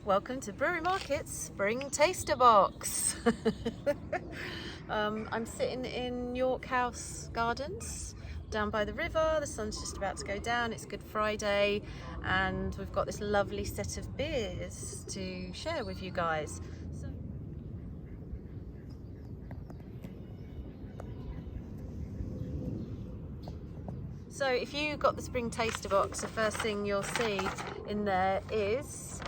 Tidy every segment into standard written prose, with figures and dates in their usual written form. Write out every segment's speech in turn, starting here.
Welcome to Brewery Market's Spring Taster Box. I'm sitting in York House Gardens down by the river. The sun's just about to go down. It's Good Friday and we've got this lovely set of beers to share with you guys. So if you got the Spring Taster Box, the first thing you'll see in there is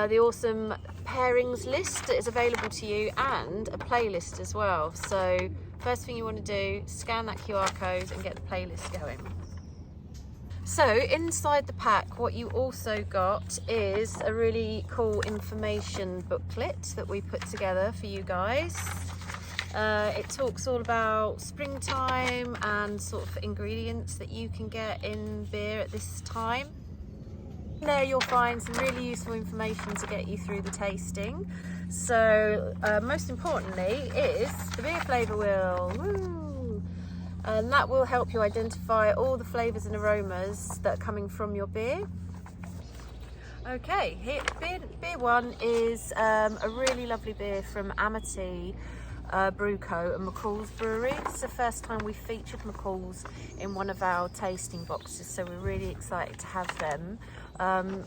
the awesome pairings list that is available to you and a playlist as well. So first thing you want to do, scan that QR code and get the playlist going. So inside the pack, what you also got is a really cool information booklet that we put together for you guys. It talks all about springtime and sort of ingredients that you can get in beer at this time. There you'll find some really useful information to get you through the tasting. So most importantly is the beer flavour wheel. Woo! And that will help you identify all the flavours and aromas that are coming from your beer. Okay, here, beer one is a really lovely beer from Amity Brew Co and McCall's Brewery. This is the first time we featured McCall's in one of our tasting boxes, so we're really excited to have them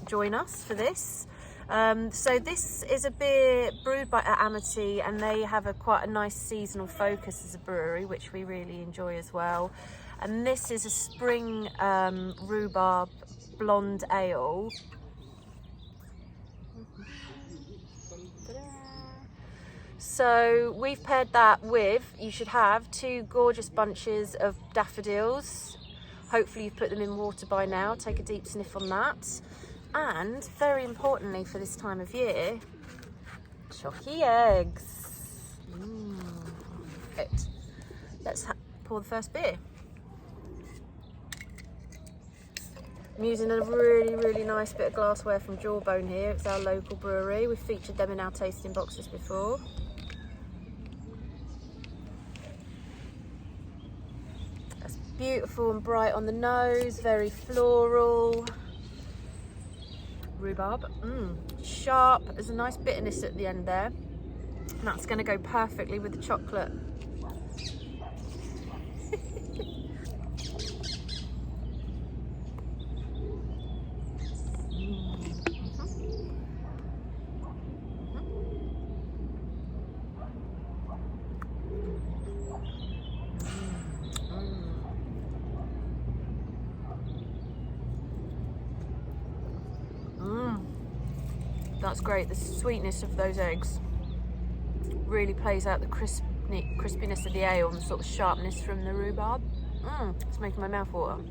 join us for this. So this is a beer brewed by Amity, and they have quite a nice seasonal focus as a brewery, which we really enjoy as well. And this is a spring rhubarb blonde ale. So we've paired that with, you should have 2 gorgeous bunches of daffodils. Hopefully you've put them in water by now. Take a deep sniff on that. And very importantly for this time of year, chalky eggs. Right. Let's pour the first beer. I'm using a really nice bit of glassware from Jawbone here. It's our local brewery. We've featured them in our tasting boxes before. That's beautiful and bright on the nose, very floral. Rhubarb, sharp. There's a nice bitterness at the end there. And that's going to go perfectly with the chocolate. That's great. The sweetness of those eggs really plays out the crispiness of the ale and the sort of sharpness from the rhubarb. It's making my mouth water.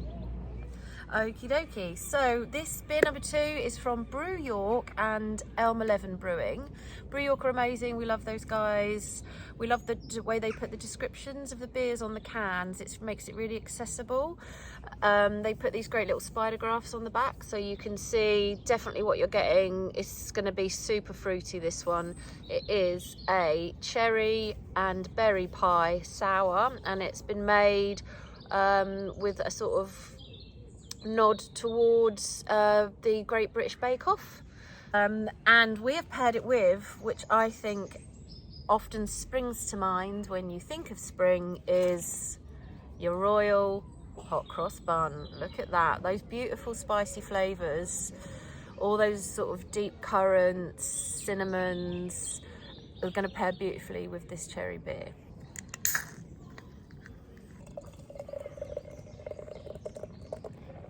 Okie dokie. So this beer number 2 is from Brew York and Elm 11 Brewing. Brew York are amazing. We love those guys. We love the way they put the descriptions of the beers on the cans. It makes it really accessible. They put these great little spider graphs on the back so you can see definitely what you're getting. It's going to be super fruity, this one. It is a cherry and berry pie sour, and it's been made with a sort of nod towards the Great British Bake Off, and we have paired it with, which I think often springs to mind when you think of spring, is your royal hot cross bun. Look at that, those beautiful spicy flavours, all those sort of deep currants, cinnamons are going to pair beautifully with this cherry beer.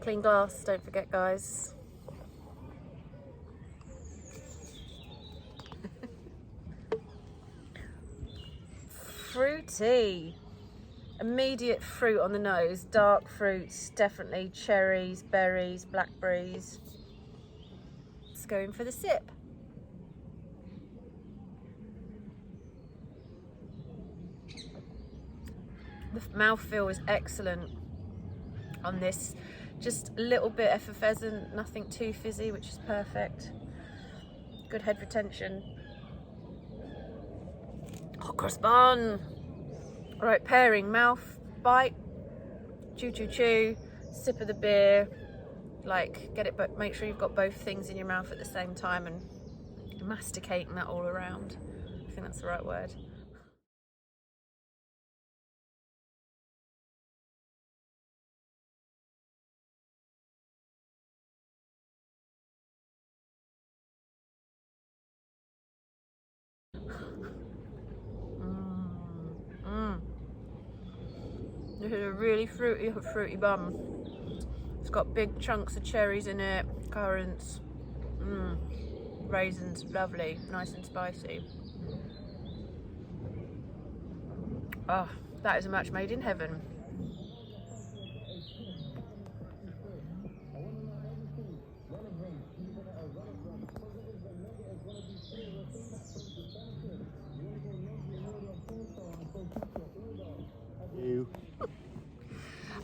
Clean glass, don't forget, guys. Fruity. Immediate fruit on the nose. Dark fruits, definitely. Cherries, berries, blackberries. Let's go in for the sip. The mouthfeel is excellent on this. Just a little bit effervescent, nothing too fizzy, which is perfect. Good head retention. Hot cross bun. All right, pairing, mouth, bite, chew, chew, chew, sip of the beer. Like, get it, but make sure you've got both things in your mouth at the same time and masticating that all around. I think that's the right word. This is a really fruity bum. It's got big chunks of cherries in it, currants, raisins, lovely, nice and spicy. Oh, that is a match made in heaven.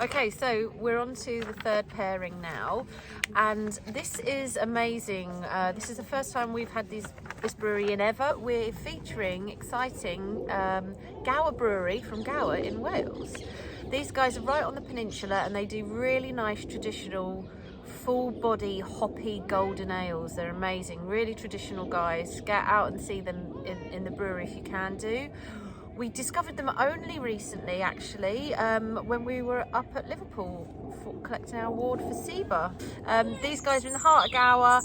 Okay, so we're on to the third pairing now, and this is amazing. This is the first time we've had this brewery in ever. We're featuring exciting Gower Brewery from Gower in Wales. These guys are right on the peninsula, and they do really nice traditional full body hoppy golden ales. They're amazing, really traditional guys. Get out and see them in the brewery if you can do. We discovered them only recently, actually, when we were up at Liverpool for collecting our award for SIBA. These guys are in the heart of Gower.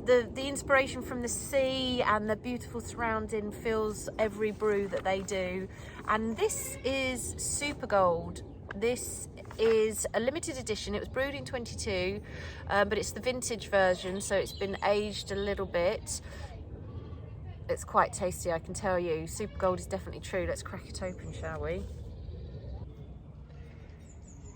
The inspiration from the sea and the beautiful surrounding fills every brew that they do. And this is Super Gold. This is a limited edition. It was brewed in 22, but it's the vintage version, so it's been aged a little bit. It's quite tasty, I can tell you. Super Gold is definitely true. Let's crack it open, shall we?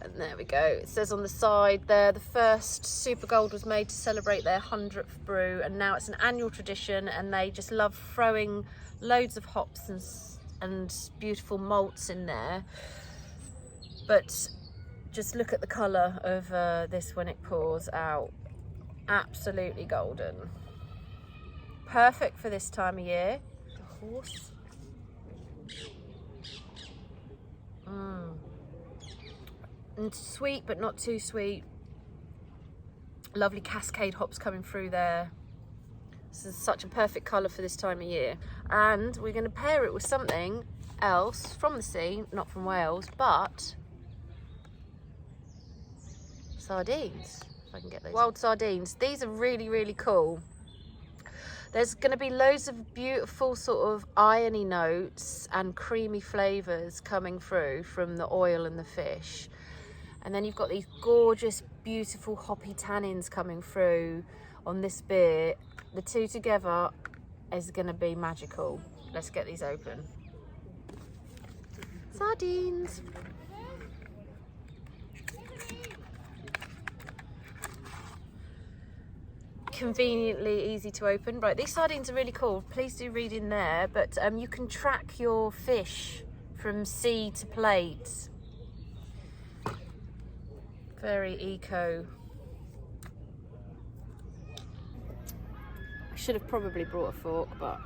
And there we go. It says on the side there, the first Super Gold was made to celebrate their 100th brew, and now it's an annual tradition, and they just love throwing loads of hops and beautiful malts in there. But just look at the colour of this when it pours out. Absolutely golden. Perfect for this time of year. The horse. And sweet, but not too sweet. Lovely cascade hops coming through there. This is such a perfect colour for this time of year. And we're going to pair it with something else from the sea, not from Wales, but sardines. If I can get those. Wild sardines. These are really, really cool. There's going to be loads of beautiful sort of irony notes and creamy flavours coming through from the oil and the fish. And then you've got these gorgeous, beautiful hoppy tannins coming through on this beer. The two together is going to be magical. Let's get these open. Sardines. Conveniently easy to open. Right, these sardines are really cool. Please do read in there, but you can track your fish from sea to plate. Very eco. I should have probably brought a fork, but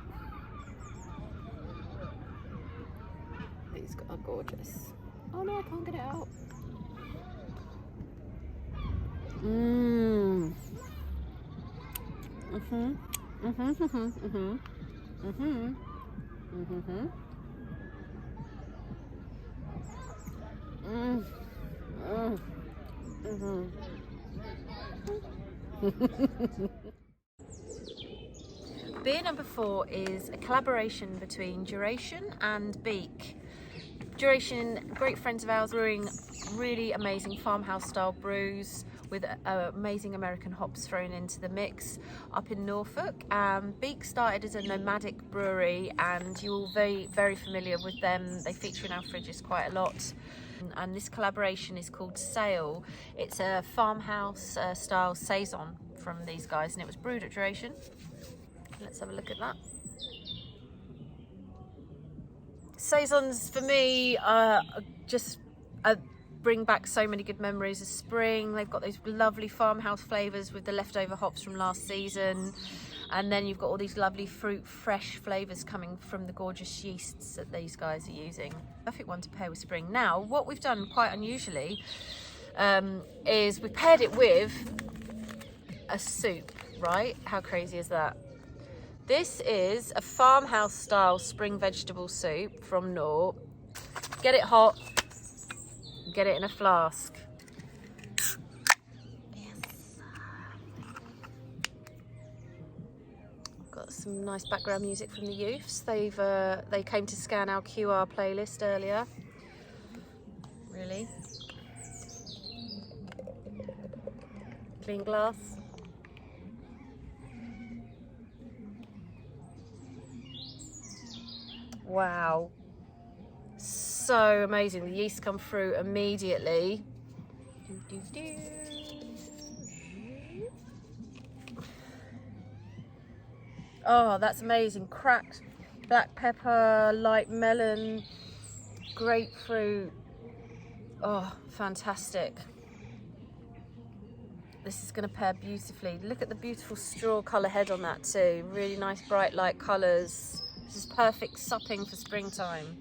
these are gorgeous. Oh no, I can't get it out. Beer number 4 is a collaboration between Duration and Beak. Duration, great friends of ours, brewing really amazing farmhouse style brews with amazing American hops thrown into the mix up in Norfolk. Beak started as a nomadic brewery, and you're all very, very familiar with them. They feature in our fridges quite a lot. And this collaboration is called Sail. It's a farmhouse style saison from these guys, and it was brewed at Duration. Let's have a look at that. Saisons for me just bring back so many good memories of spring. They've got those lovely farmhouse flavours with the leftover hops from last season, and then you've got all these lovely fruit fresh flavours coming from the gorgeous yeasts that these guys are using. Perfect one to pair with spring. Now what we've done quite unusually is we paired it with a soup, right? How crazy is that? This is a farmhouse style spring vegetable soup from Nor. Get it hot, get it in a flask. Yes. Got some nice background music from the youths. They came to scan our QR playlist earlier. Really. Clean glass. Wow, so amazing. The yeast come through immediately. Oh, that's amazing. Cracked black pepper, light melon, grapefruit. Oh, fantastic. This is going to pair beautifully. Look at the beautiful straw colour head on that too. Really nice bright light colours. This is perfect supping for springtime.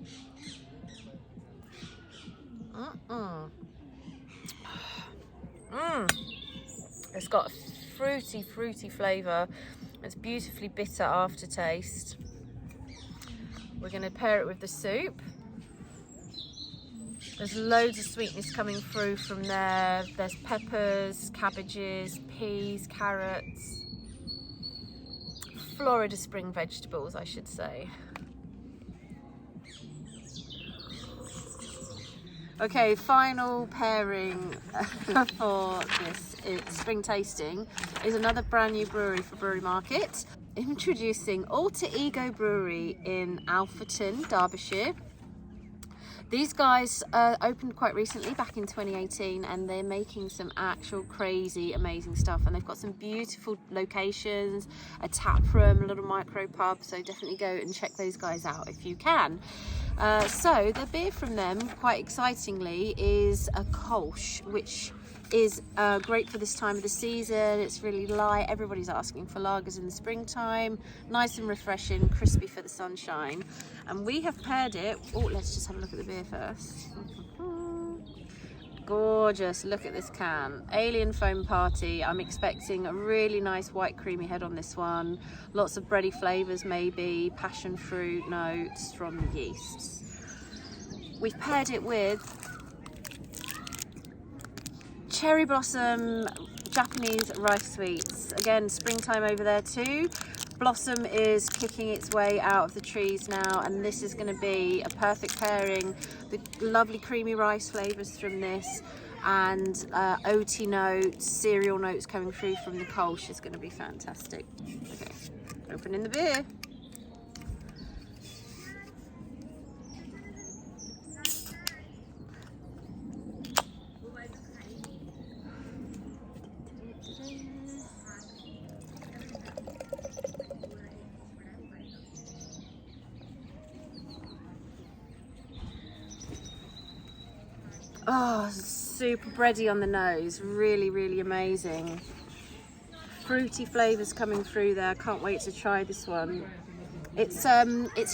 It's got a fruity flavour. It's beautifully bitter aftertaste. We're going to pair it with the soup. There's loads of sweetness coming through from there. There's peppers, cabbages, peas, carrots. Florida spring vegetables, I should say. Okay, final pairing for this spring tasting is another brand new brewery for Brewery Market. Introducing Alter Ego Brewery in Alpherton, Derbyshire. These guys opened quite recently, back in 2018, and they're making some actual crazy, amazing stuff. And they've got some beautiful locations, a tap room, a little micro pub, so definitely go and check those guys out if you can. So the beer from them, quite excitingly, is a Kolsch, which is great for this time of the season. It's really light. Everybody's asking for lagers in the springtime. Nice and refreshing, crispy for the sunshine. And we have paired it. Oh, let's just have a look at the beer first. Gorgeous. Look at this can. Alien Foam Party. I'm expecting a really nice white creamy head on this one. Lots of bready flavours, maybe passion fruit notes from the yeasts. We've paired it with cherry blossom Japanese rice sweets. Again, springtime over there too. Blossom is kicking its way out of the trees now, and this is going to be a perfect pairing. The lovely creamy rice flavours from this and oaty notes, cereal notes coming through from the Kolsch is going to be fantastic. Okay, opening the beer. Oh, super bready on the nose, really, really amazing. Fruity flavours coming through there. Can't wait to try this one. It's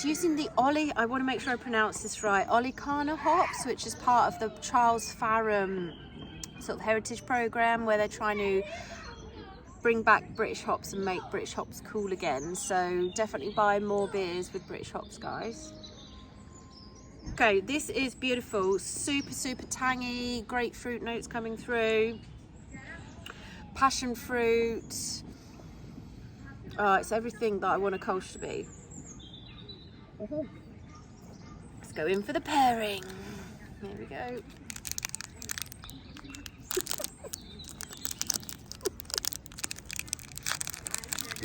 using the I want to make sure I pronounce this right, Olicana hops, which is part of the Charles Farram sort of heritage program, where they're trying to bring back British hops and make British hops cool again. So definitely buy more beers with British hops, guys. Okay, this is beautiful. Super, super tangy. Grapefruit notes coming through. Passion fruit. Oh, it's everything that I want a Kolsch to be. Let's go in for the pairing. Here we go.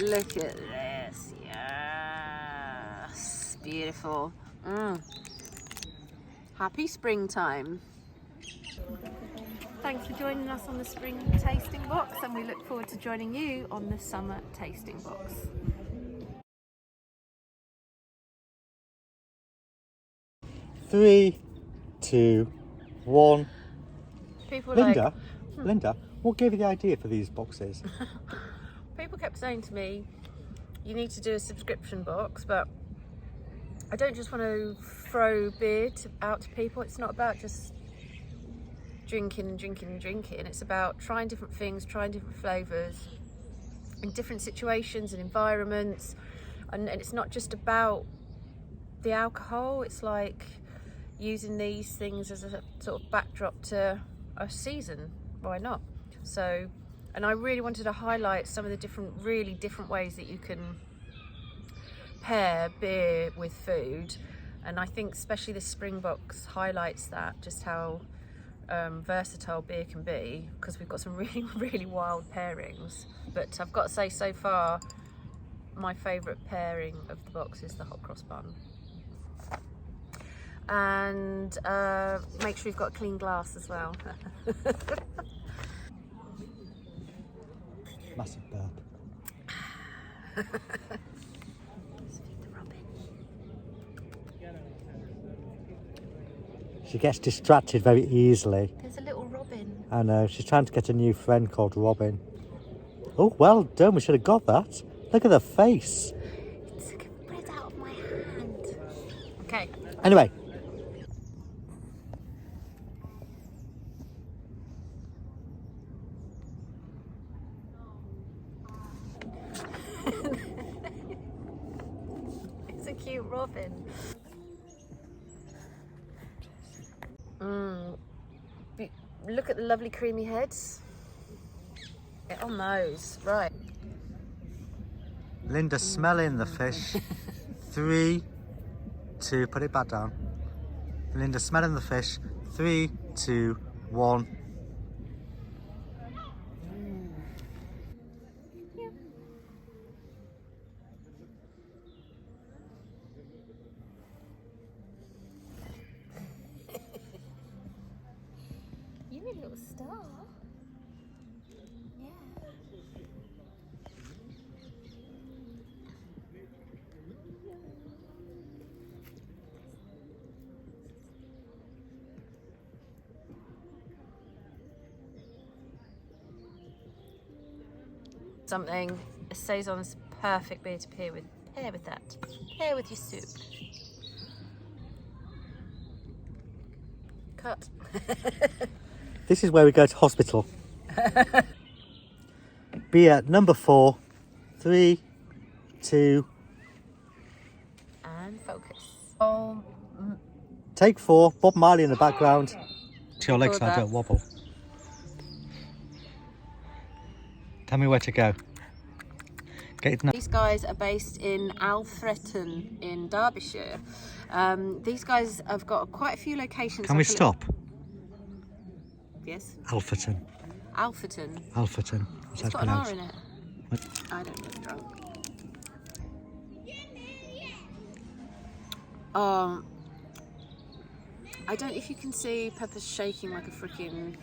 Look at this. Yes. Beautiful. Happy springtime. Thanks for joining us on the spring tasting box, and we look forward to joining you on the summer tasting box. 3, 2, 1. People Linda, Linda, what gave you the idea for these boxes? People kept saying to me, you need to do a subscription box, but I don't just want to throw beer out to people. It's not about just drinking. It's about trying different things, trying different flavours in different situations and environments. and it's not just about the alcohol, it's like using these things as a sort of backdrop to a season. Why not? So, and I really wanted to highlight some of the really different ways that you can pair beer with food, and I think especially this spring box highlights that, just how versatile beer can be, because we've got some really wild pairings. But I've got to say, so far my favourite pairing of the box is the hot cross bun. And make sure you've got a clean glass as well. Massive burp. She gets distracted very easily. There's a little robin. I know, she's trying to get a new friend called Robin. Oh, well done, we should have got that. Look at the face. It's like a bread out of my hand. Okay. Anyway. It's a cute robin. Look at the lovely creamy heads. Get on those, right. Linda, smelling the fish. 3, 2, put it back down. Linda, smelling the fish. 3, 2, 1. You're a little star. Yeah. Something, a saison's perfect beer to pair with. Pair with that. Pair with your soup. Cut. This is where we go to hospital. Beer number 4. 3, 2. And focus. Take 4. Bob Marley in the background. Your legs now that. don't wobble. Tell me where to go. These guys are based in Alfreton in Derbyshire. These guys have got quite a few locations. Can we stop? Yes. Alfreton. Alfreton. Alfreton. It's got an R in it. What? I don't get drunk. I don't know if you can see Pepper's shaking like a freaking...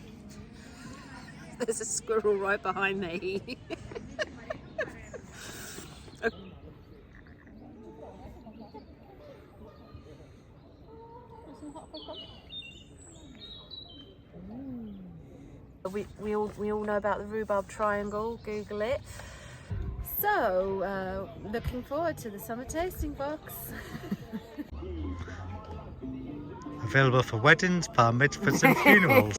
There's a squirrel right behind me. We all know about the rhubarb triangle. Google it. So looking forward to the summer tasting box. Available for weddings, bar mitzvahs and funerals.